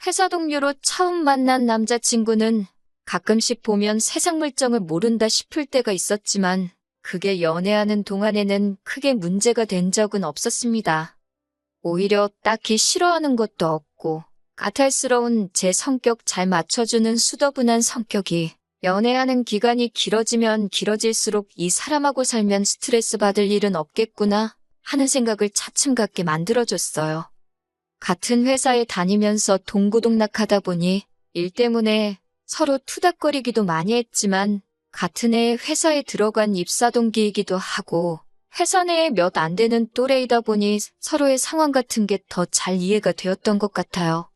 회사 동료로 처음 만난 남자친구는 가끔씩 보면 세상 물정을 모른다 싶을 때가 있었지만 그게 연애하는 동안에는 크게 문제가 된 적은 없었습니다. 오히려 딱히 싫어하는 것도 없고 까탈스러운 제 성격 잘 맞춰주는 수더분한 성격이 연애하는 기간이 길어지면 길어질수록 이 사람하고 살면 스트레스 받을 일은 없겠구나 하는 생각을 차츰 갖게 만들어줬어요. 같은 회사에 다니면서 동고동락하다 보니 일 때문에 서로 투닥거리기도 많이 했지만 같은 해에 회사에 들어간 입사 동기이기도 하고 회사 내에 몇 안 되는 또래이다 보니 서로의 상황 같은 게 더 잘 이해가 되었던 것 같아요.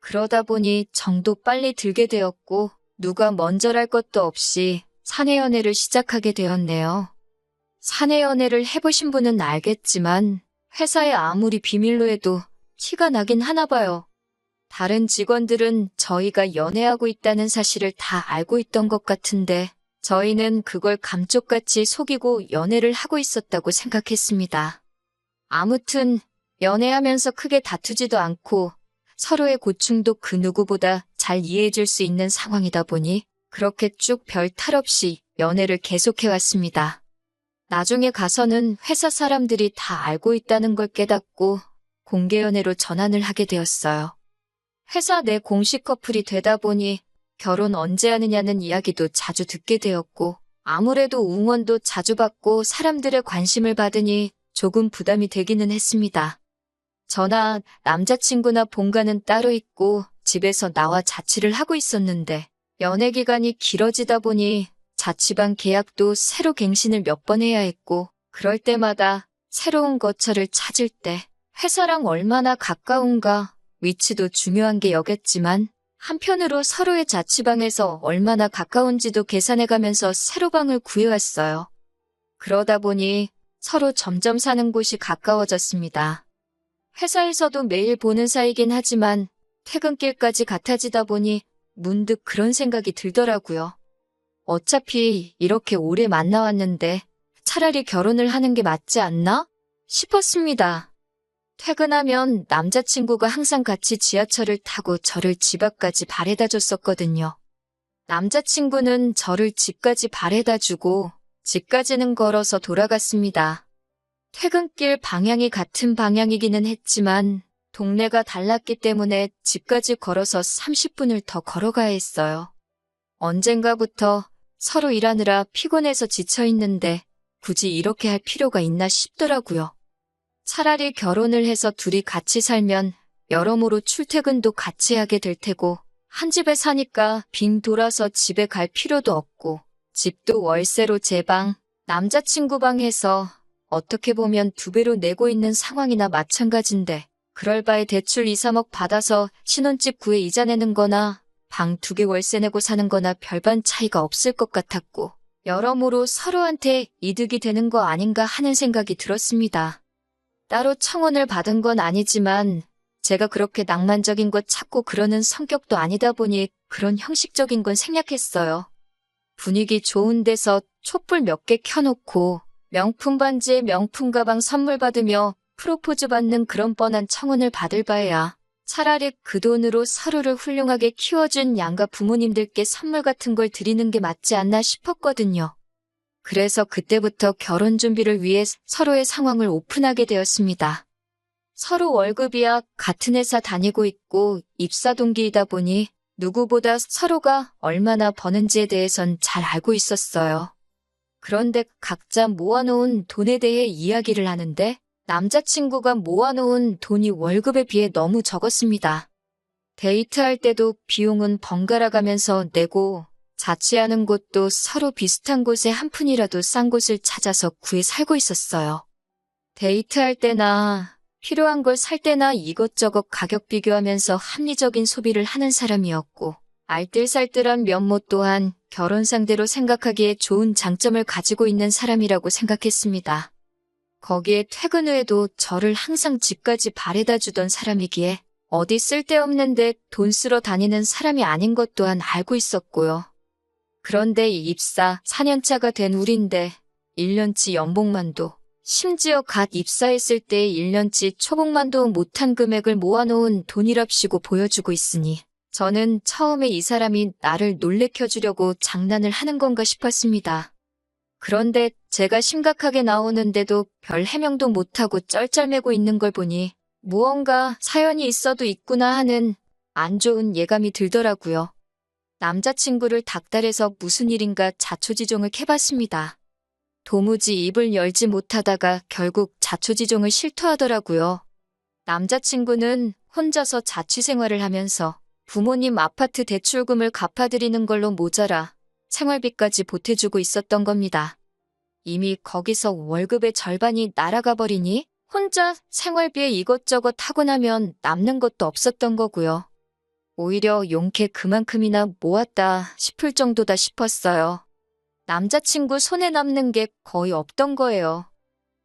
그러다 보니 정도 빨리 들게 되었고 누가 먼저랄 것도 없이 사내 연애를 시작하게 되었네요. 사내 연애를 해보신 분은 알겠지만 회사에 아무리 비밀로 해도 티가 나긴 하나 봐요. 다른 직원들은 저희가 연애하고 있다는 사실을 다 알고 있던 것 같은데 저희는 그걸 감쪽같이 속이고 연애를 하고 있었다고 생각했습니다. 아무튼 연애하면서 크게 다투지도 않고 서로의 고충도 그 누구보다 잘 이해해줄 수 있는 상황이다 보니 그렇게 쭉 별 탈 없이 연애를 계속해왔습니다. 나중에 가서는 회사 사람들이 다 알고 있다는 걸 깨닫고 공개 연애로 전환을 하게 되었어요. 회사 내 공식 커플이 되다 보니 결혼 언제 하느냐는 이야기도 자주 듣게 되었고 아무래도 응원도 자주 받고 사람들의 관심을 받으니 조금 부담이 되기는 했습니다. 저나 남자친구나 본가는 따로 있고 집에서 나와 자취를 하고 있었는데 연애 기간이 길어지다 보니 자취방 계약도 새로 갱신을 몇 번 해야 했고 그럴 때마다 새로운 거처를 찾을 때 회사랑 얼마나 가까운가 위치도 중요한 게 여겼지만 한편으로 서로의 자취방에서 얼마나 가까운지도 계산해가면서 새로 방을 구해왔어요. 그러다 보니 서로 점점 사는 곳이 가까워졌습니다. 회사에서도 매일 보는 사이긴 하지만 퇴근길까지 같아지다 보니 문득 그런 생각이 들더라고요. 어차피 이렇게 오래 만나왔는데 차라리 결혼을 하는 게 맞지 않나? 싶었습니다. 퇴근하면 남자친구가 항상 같이 지하철을 타고 저를 집 앞까지 바래다 줬었거든요. 남자친구는 저를 집까지 바래다 주고 집까지는 걸어서 돌아갔습니다. 퇴근길 방향이 같은 방향이기는 했지만 동네가 달랐기 때문에 집까지 걸어서 30분을 더 걸어가야 했어요. 언젠가부터 서로 일하느라 피곤해서 지쳐있는데 굳이 이렇게 할 필요가 있나 싶더라고요. 차라리 결혼을 해서 둘이 같이 살면 여러모로 출퇴근도 같이 하게 될 테고 한 집에 사니까 빙 돌아서 집에 갈 필요도 없고 집도 월세로 제 방, 남자친구 방에서 어떻게 보면 2배로 내고 있는 상황이나 마찬가지인데 그럴 바에 대출 2, 3억 받아서 신혼집 구해 이자 내는 거나 방 2개 월세 내고 사는 거나 별반 차이가 없을 것 같았고 여러모로 서로한테 이득이 되는 거 아닌가 하는 생각이 들었습니다. 따로 청혼을 받은 건 아니지만 제가 그렇게 낭만적인 것 찾고 그러는 성격도 아니다 보니 그런 형식적인 건 생략했어요. 분위기 좋은 데서 촛불 몇 개 켜놓고 명품 반지에 명품 가방 선물 받으며 프로포즈 받는 그런 뻔한 청혼을 받을 바에야 차라리 그 돈으로 서로를 훌륭하게 키워준 양가 부모님들께 선물 같은 걸 드리는 게 맞지 않나 싶었거든요. 그래서 그때부터 결혼 준비를 위해 서로의 상황을 오픈하게 되었습니다. 서로 월급이야 같은 회사 다니고 있고 입사 동기이다 보니 누구보다 서로가 얼마나 버는지에 대해선 잘 알고 있었어요. 그런데 각자 모아놓은 돈에 대해 이야기를 하는데 남자친구가 모아놓은 돈이 월급에 비해 너무 적었습니다. 데이트할 때도 비용은 번갈아 가면서 내고 자취하는 곳도 서로 비슷한 곳에 한 푼이라도 싼 곳을 찾아서 구해 살고 있었어요. 데이트할 때나 필요한 걸 살 때나 이것저것 가격 비교하면서 합리적인 소비를 하는 사람이었고 알뜰살뜰한 면모 또한 결혼 상대로 생각하기에 좋은 장점을 가지고 있는 사람이라고 생각했습니다. 거기에 퇴근 후에도 저를 항상 집까지 바래다 주던 사람이기에 어디 쓸데없는데 돈 쓰러 다니는 사람이 아닌 것 또한 알고 있었고요. 그런데 입사 4년차가 된 우린데 1년치 연봉만도 심지어 갓 입사했을 때 1년치 초봉만도 못한 금액을 모아놓은 돈이랍시고 보여주고 있으니 저는 처음에 이 사람이 나를 놀래켜주려고 장난을 하는 건가 싶었습니다. 그런데 제가 심각하게 나오는데도 별 해명도 못하고 쩔쩔매고 있는 걸 보니 무언가 사연이 있어도 있구나 하는 안 좋은 예감이 들더라고요. 남자친구를 닥달해서 무슨 일인가 자초지종을 캐봤습니다. 도무지 입을 열지 못하다가 결국 자초지종을 실토하더라고요. 남자친구는 혼자서 자취생활을 하면서 부모님 아파트 대출금을 갚아드리는 걸로 모자라 생활비까지 보태주고 있었던 겁니다. 이미 거기서 월급의 절반이 날아가 버리니 혼자 생활비에 이것저것 하고 나면 남는 것도 없었던 거고요. 오히려 용케 그만큼이나 모았다 싶을 정도다 싶었어요. 남자친구 손에 남는 게 거의 없던 거예요.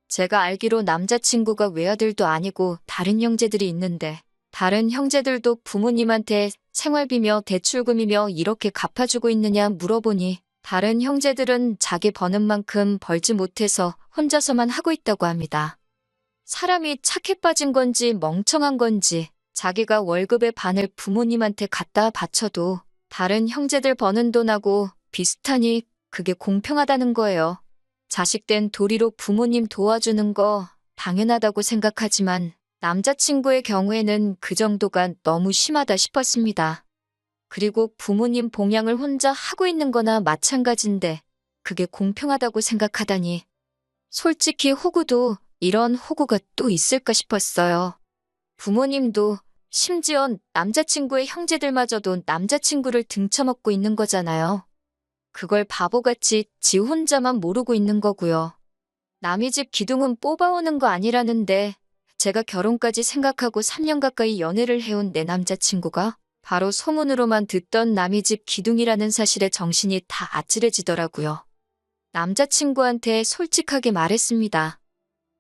제가 알기로 남자친구가 외아들도 아니고 다른 형제들이 있는데 다른 형제들도 부모님한테 생활비며 대출금이며 이렇게 갚아주고 있느냐 물어보니 다른 형제들은 자기 버는 만큼 벌지 못해서 혼자서만 하고 있다고 합니다. 사람이 착해 빠진 건지 멍청한 건지 자기가 월급의 반을 부모님한테 갖다 바쳐도 다른 형제들 버는 돈하고 비슷하니 그게 공평하다는 거예요. 자식된 도리로 부모님 도와주는 거 당연하다고 생각하지만 남자친구의 경우에는 그 정도가 너무 심하다 싶었습니다. 그리고 부모님 봉양을 혼자 하고 있는 거나 마찬가지인데 그게 공평하다고 생각하다니. 솔직히 호구도 이런 호구가 또 있을까 싶었어요. 부모님도 심지어 남자친구의 형제들마저도 남자친구를 등쳐먹고 있는 거잖아요. 그걸 바보같이 지 혼자만 모르고 있는 거고요. 남의 집 기둥은 뽑아오는 거 아니라는데 제가 결혼까지 생각하고 3년 가까이 연애를 해온 내 남자친구가 바로 소문으로만 듣던 남의 집 기둥이라는 사실에 정신이 다 아찔해지더라고요. 남자친구한테 솔직하게 말했습니다.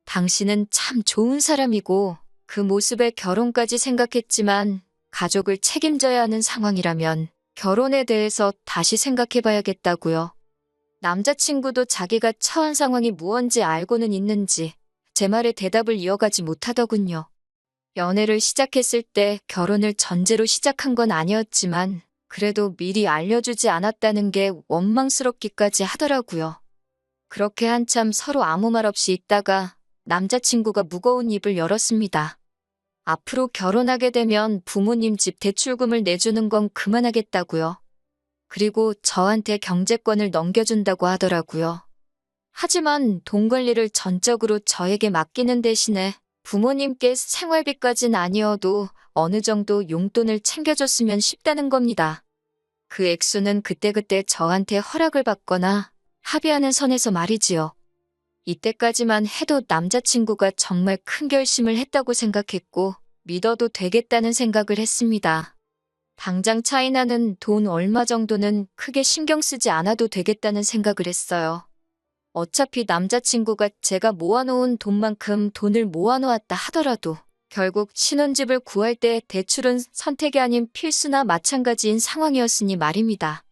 당신은 참 좋은 사람이고 그 모습에 결혼까지 생각했지만 가족을 책임져야 하는 상황이라면 결혼에 대해서 다시 생각해봐야겠다고요. 남자친구도 자기가 처한 상황이 무언지 알고는 있는지 제 말에 대답을 이어가지 못하더군요. 연애를 시작했을 때 결혼을 전제로 시작한 건 아니었지만 그래도 미리 알려주지 않았다는 게 원망스럽기까지 하더라고요. 그렇게 한참 서로 아무 말 없이 있다가 남자친구가 무거운 입을 열었습니다. 앞으로 결혼하게 되면 부모님 집 대출금을 내주는 건 그만하겠다고요. 그리고 저한테 경제권을 넘겨준다고 하더라고요. 하지만 돈 관리를 전적으로 저에게 맡기는 대신에 부모님께 생활비까진 아니어도 어느 정도 용돈을 챙겨줬으면 싶다는 겁니다. 그 액수는 그때그때 저한테 허락을 받거나 합의하는 선에서 말이지요. 이때까지만 해도 남자친구가 정말 큰 결심을 했다고 생각했고 믿어도 되겠다는 생각을 했습니다. 당장 차이나는 돈 얼마 정도는 크게 신경 쓰지 않아도 되겠다는 생각을 했어요. 어차피 남자친구가 제가 모아놓은 돈만큼 돈을 모아놓았다 하더라도 결국 신혼집을 구할 때 대출은 선택이 아닌 필수나 마찬가지인 상황이었으니 말입니다.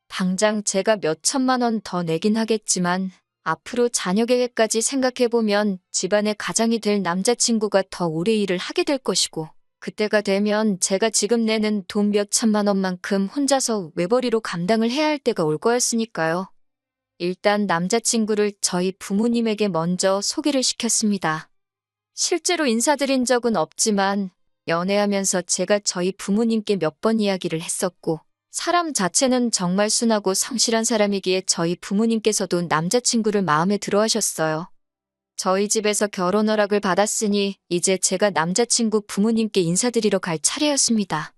당장 제가 몇 천만 원 더 내긴 하겠지만 앞으로 자녀 계획까지 생각해보면 집안의 가장이 될 남자친구가 더 오래 일을 하게 될 것이고 그때가 되면 제가 지금 내는 돈 몇 천만 원만큼 혼자서 외벌이로 감당을 해야 할 때가 올 거였으니까요. 일단 남자친구를 저희 부모님에게 먼저 소개를 시켰습니다. 실제로 인사드린 적은 없지만 연애하면서 제가 저희 부모님께 몇 번 이야기를 했었고 사람 자체는 정말 순하고 성실한 사람이기에 저희 부모님께서도 남자친구를 마음에 들어 하셨어요. 저희 집에서 결혼 허락을 받았으니 이제 제가 남자친구 부모님께 인사드리러 갈 차례였습니다.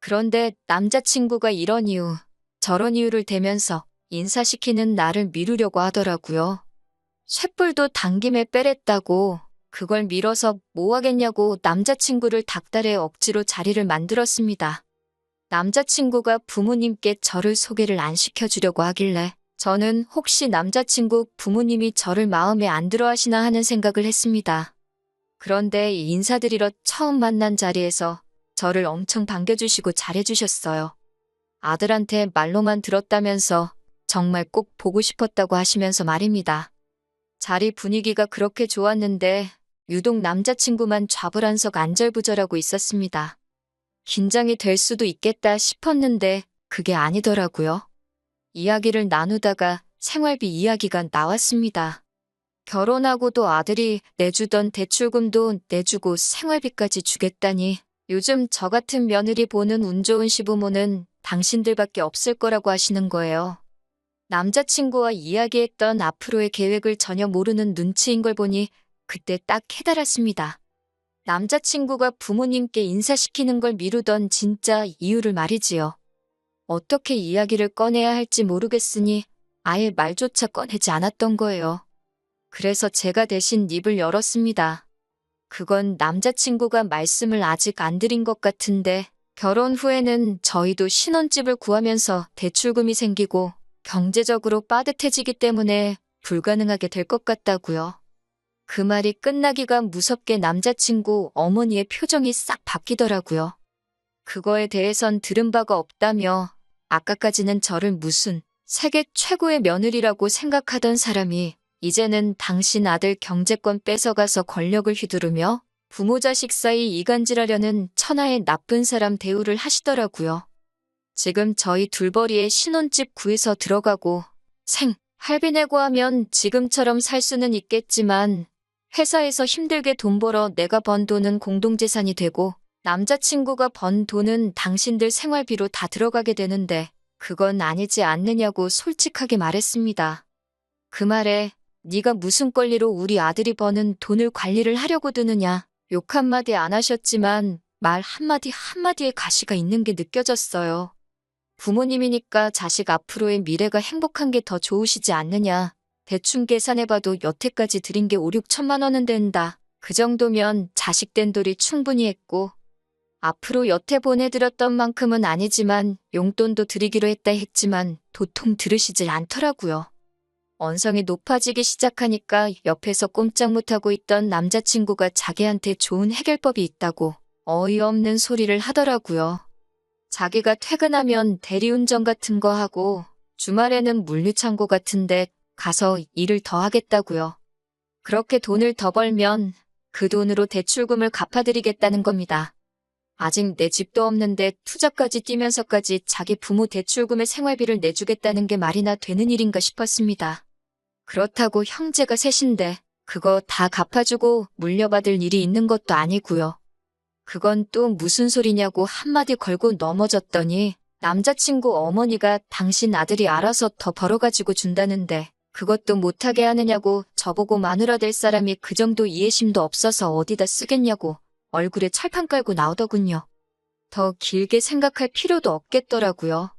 그런데 남자친구가 이런 이유, 저런 이유를 대면서 인사시키는 나를 미루려고 하더라고요. 쇳불도 당김에 빼랬다고 그걸 밀어서 뭐 하겠냐고 남자친구를 닥달해 억지로 자리를 만들었습니다. 남자친구가 부모님께 저를 소개를 안 시켜주려고 하길래 저는 혹시 남자친구 부모님이 저를 마음에 안 들어 하시나 하는 생각을 했습니다. 그런데 인사드리러 처음 만난 자리에서 저를 엄청 반겨주시고 잘해주셨어요. 아들한테 말로만 들었다면서 정말 꼭 보고 싶었다고 하시면서 말입니다. 자리 분위기가 그렇게 좋았는데 유독 남자친구만 좌불안석 안절부절하고 있었습니다. 긴장이 될 수도 있겠다 싶었는데 그게 아니더라고요. 이야기를 나누다가 생활비 이야기가 나왔습니다. 결혼하고도 아들이 내주던 대출금도 내주고 생활비까지 주겠다니 요즘 저 같은 며느리 보는 운 좋은 시부모는 당신들밖에 없을 거라고 하시는 거예요. 남자친구와 이야기했던 앞으로의 계획을 전혀 모르는 눈치인 걸 보니 그때 딱 깨달았습니다. 남자친구가 부모님께 인사시키는 걸 미루던 진짜 이유를 말이지요. 어떻게 이야기를 꺼내야 할지 모르겠으니 아예 말조차 꺼내지 않았던 거예요. 그래서 제가 대신 입을 열었습니다. 그건 남자친구가 말씀을 아직 안 드린 것 같은데 결혼 후에는 저희도 신혼집을 구하면서 대출금이 생기고 경제적으로 빠듯해지기 때문에 불가능하게 될 것 같다고요. 그 말이 끝나기가 무섭게 남자친구 어머니의 표정이 싹 바뀌더라고요. 그거에 대해선 들은 바가 없다며 아까까지는 저를 무슨 세계 최고의 며느리라고 생각하던 사람이 이제는 당신 아들 경제권 뺏어가서 권력을 휘두르며 부모 자식 사이 이간질하려는 천하의 나쁜 사람 대우를 하시더라고요. 지금 저희 둘벌이의 신혼집 구해서 들어가고 할비 내고 하면 지금처럼 살 수는 있겠지만 회사에서 힘들게 돈 벌어 내가 번 돈은 공동재산이 되고 남자친구가 번 돈은 당신들 생활비로 다 들어가게 되는데 그건 아니지 않느냐고 솔직하게 말했습니다. 그 말에 네가 무슨 권리로 우리 아들이 버는 돈을 관리를 하려고 드느냐 욕 한마디 안 하셨지만 말 한마디 한마디에 가시가 있는 게 느껴졌어요. 부모님이니까 자식 앞으로의 미래가 행복한 게 더 좋으시지 않느냐. 대충 계산해봐도 여태까지 드린 게 5, 6천만 원은 된다. 그 정도면 자식 된 돌이 충분히 했고 앞으로 여태 보내드렸던 만큼은 아니지만 용돈도 드리기로 했지만 도통 들으시질 않더라고요. 언성이 높아지기 시작하니까 옆에서 꼼짝 못하고 있던 남자친구가 자기한테 좋은 해결법이 있다고 어이없는 소리를 하더라고요. 자기가 퇴근하면 대리운전 같은 거 하고 주말에는 물류창고 같은데 가서 일을 더 하겠다고요. 그렇게 돈을 더 벌면 그 돈으로 대출금을 갚아드리겠다는 겁니다. 아직 내 집도 없는데 투자까지 뛰면서까지 자기 부모 대출금의 생활비를 내주겠다는 게 말이나 되는 일인가 싶었습니다. 그렇다고 형제가 셋인데 그거 다 갚아주고 물려받을 일이 있는 것도 아니고요. 그건 또 무슨 소리냐고 한마디 걸고 넘어졌더니 남자친구 어머니가 당신 아들이 알아서 더 벌어가지고 준다는데 그것도 못하게 하느냐고 저보고 마누라 될 사람이 그 정도 이해심도 없어서 어디다 쓰겠냐고 얼굴에 철판 깔고 나오더군요. 더 길게 생각할 필요도 없겠더라고요.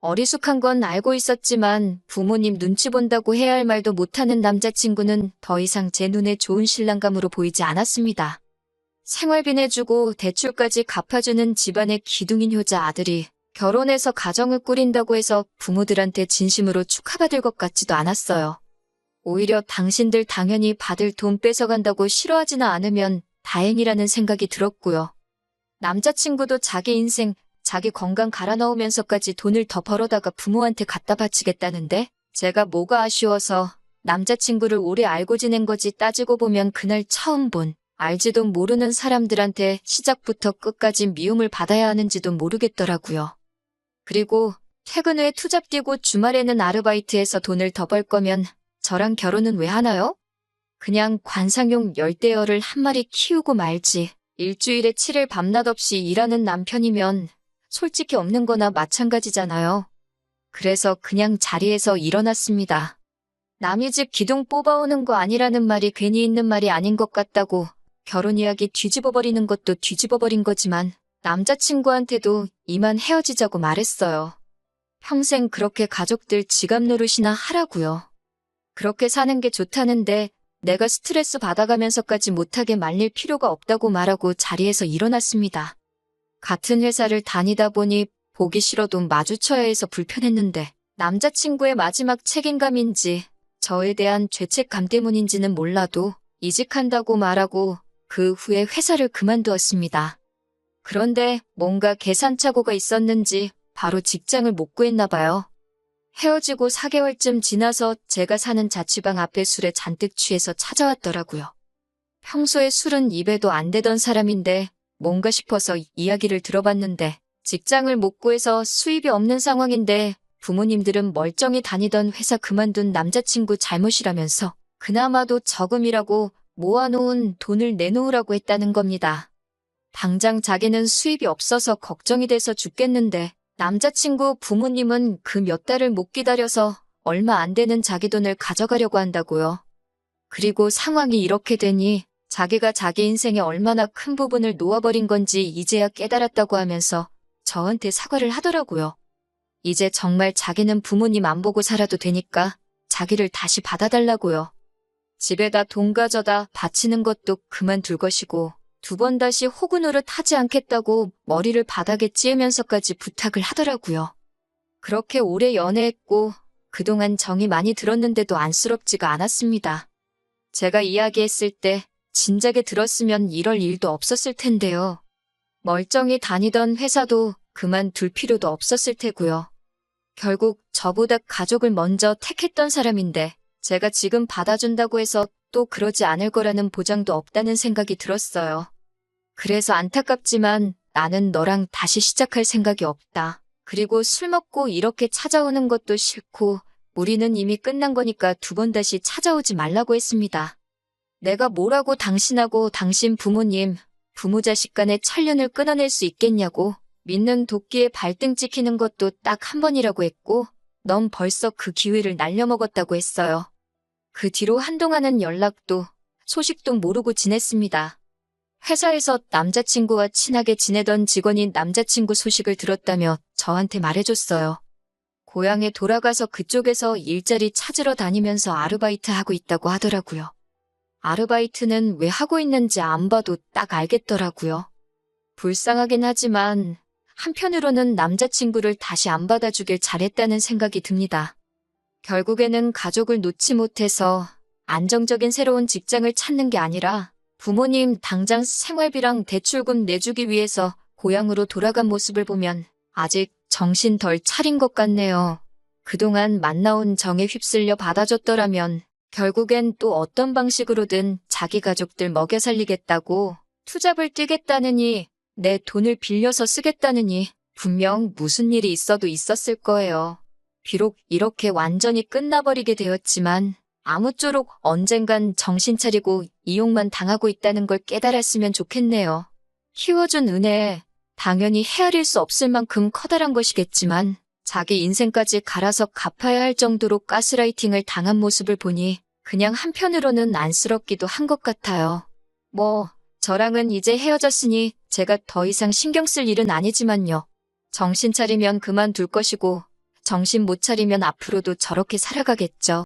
어리숙한 건 알고 있었지만 부모님 눈치 본다고 해야 할 말도 못하는 남자친구는 더 이상 제 눈에 좋은 신랑감으로 보이지 않았습니다. 생활비 내주고 대출까지 갚아주는 집안의 기둥인 효자 아들이 결혼해서 가정을 꾸린다고 해서 부모들한테 진심으로 축하받을 것 같지도 않았어요. 오히려 당신들 당연히 받을 돈 뺏어간다고 싫어하지는 않으면 다행이라는 생각이 들었고요. 남자친구도 자기 인생, 자기 건강 갈아 넣으면서까지 돈을 더 벌어다가 부모한테 갖다 바치겠다는데 제가 뭐가 아쉬워서 남자친구를 오래 알고 지낸 거지 따지고 보면 그날 처음 본 알지도 모르는 사람들한테 시작부터 끝까지 미움을 받아야 하는지도 모르겠더라고요. 그리고 퇴근 후에 투잡 뛰고 주말에는 아르바이트해서 돈을 더 벌 거면 저랑 결혼은 왜 하나요? 그냥 관상용 열대어를 한 마리 키우고 말지. 일주일에 7일 밤낮 없이 일하는 남편이면 솔직히 없는 거나 마찬가지잖아요. 그래서 그냥 자리에서 일어났습니다. 남의 집 기둥 뽑아오는 거 아니라는 말이 괜히 있는 말이 아닌 것 같다고 결혼 이야기 뒤집어버리는 것도 뒤집어버린 거지만 남자친구한테도 이만 헤어지자고 말했어요. 평생 그렇게 가족들 지갑 노릇이나 하라고요. 그렇게 사는 게 좋다는데 내가 스트레스 받아가면서까지 못하게 말릴 필요가 없다고 말하고 자리에서 일어났습니다. 같은 회사를 다니다 보니 보기 싫어도 마주쳐야 해서 불편했는데 남자친구의 마지막 책임감인지 저에 대한 죄책감 때문인지는 몰라도 이직한다고 말하고 그 후에 회사를 그만두었습니다. 그런데 뭔가 계산착오가 있었는지 바로 직장을 못 구했나 봐요. 헤어지고 4개월쯤 지나서 제가 사는 자취방 앞에 술에 잔뜩 취해서 찾아왔더라고요. 평소에 술은 입에도 안 대던 사람인데 뭔가 싶어서 이야기를 들어봤는데 직장을 못 구해서 수입이 없는 상황인데 부모님들은 멀쩡히 다니던 회사 그만둔 남자친구 잘못이라면서 그나마도 저금이라고 모아놓은 돈을 내놓으라고 했다는 겁니다. 당장 자기는 수입이 없어서 걱정이 돼서 죽겠는데 남자친구 부모님은 그 몇 달을 못 기다려서 얼마 안 되는 자기 돈을 가져가려고 한다고요. 그리고 상황이 이렇게 되니 자기가 자기 인생에 얼마나 큰 부분을 놓아버린 건지 이제야 깨달았다고 하면서 저한테 사과를 하더라고요. 이제 정말 자기는 부모님 안 보고 살아도 되니까 자기를 다시 받아달라고요. 집에다 돈 가져다 바치는 것도 그만둘 것이고 2번 다시 호구 노릇 하지 않겠다고 머리를 바닥에 찧으면서까지 부탁을 하더라고요. 그렇게 오래 연애했고 그동안 정이 많이 들었는데도 안쓰럽지가 않았습니다. 제가 이야기했을 때 진작에 들었으면 이럴 일도 없었을 텐데요. 멀쩡히 다니던 회사도 그만둘 필요도 없었을 테고요. 결국 저보다 가족을 먼저 택했던 사람인데 제가 지금 받아준다고 해서 또 그러지 않을 거라는 보장도 없다는 생각이 들었어요. 그래서 안타깝지만 나는 너랑 다시 시작할 생각이 없다. 그리고 술 먹고 이렇게 찾아오는 것도 싫고 우리는 이미 끝난 거니까 2번 다시 찾아오지 말라고 했습니다. 내가 뭐라고 당신하고 당신 부모님, 부모자식 간의 천륜을 끊어낼 수 있겠냐고 믿는 도끼에 발등 찍히는 것도 딱 1번이라고 했고 넌 벌써 그 기회를 날려먹었다고 했어요. 그 뒤로 한동안은 연락도 소식도 모르고 지냈습니다. 회사에서 남자친구와 친하게 지내던 직원이 남자친구 소식을 들었다며 저한테 말해줬어요. 고향에 돌아가서 그쪽에서 일자리 찾으러 다니면서 아르바이트 하고 있다고 하더라고요. 아르바이트는 왜 하고 있는지 안 봐도 딱 알겠더라고요. 불쌍하긴 하지만 한편으로는 남자친구를 다시 안 받아주길 잘했다는 생각이 듭니다. 결국에는 가족을 놓지 못해서 안정적인 새로운 직장을 찾는 게 아니라 부모님 당장 생활비랑 대출금 내주기 위해서 고향으로 돌아간 모습을 보면 아직 정신 덜 차린 것 같네요. 그동안 만나온 정에 휩쓸려 받아줬더라면 결국엔 또 어떤 방식으로든 자기 가족들 먹여 살리겠다고 투잡을 뛰겠다느니 내 돈을 빌려서 쓰겠다느니 분명 무슨 일이 있어도 있었을 거예요. 비록 이렇게 완전히 끝나버리게 되었지만 아무쪼록 언젠간 정신 차리고 이용만 당하고 있다는 걸 깨달았으면 좋겠네요. 키워준 은혜, 당연히 헤아릴 수 없을 만큼 커다란 것이겠지만 자기 인생까지 갈아서 갚아야 할 정도로 가스라이팅을 당한 모습을 보니 그냥 한편으로는 안쓰럽기도 한 것 같아요. 저랑은 이제 헤어졌으니 제가 더 이상 신경 쓸 일은 아니지만요. 정신 차리면 그만둘 것이고 정신 못 차리면 앞으로도 저렇게 살아가겠죠.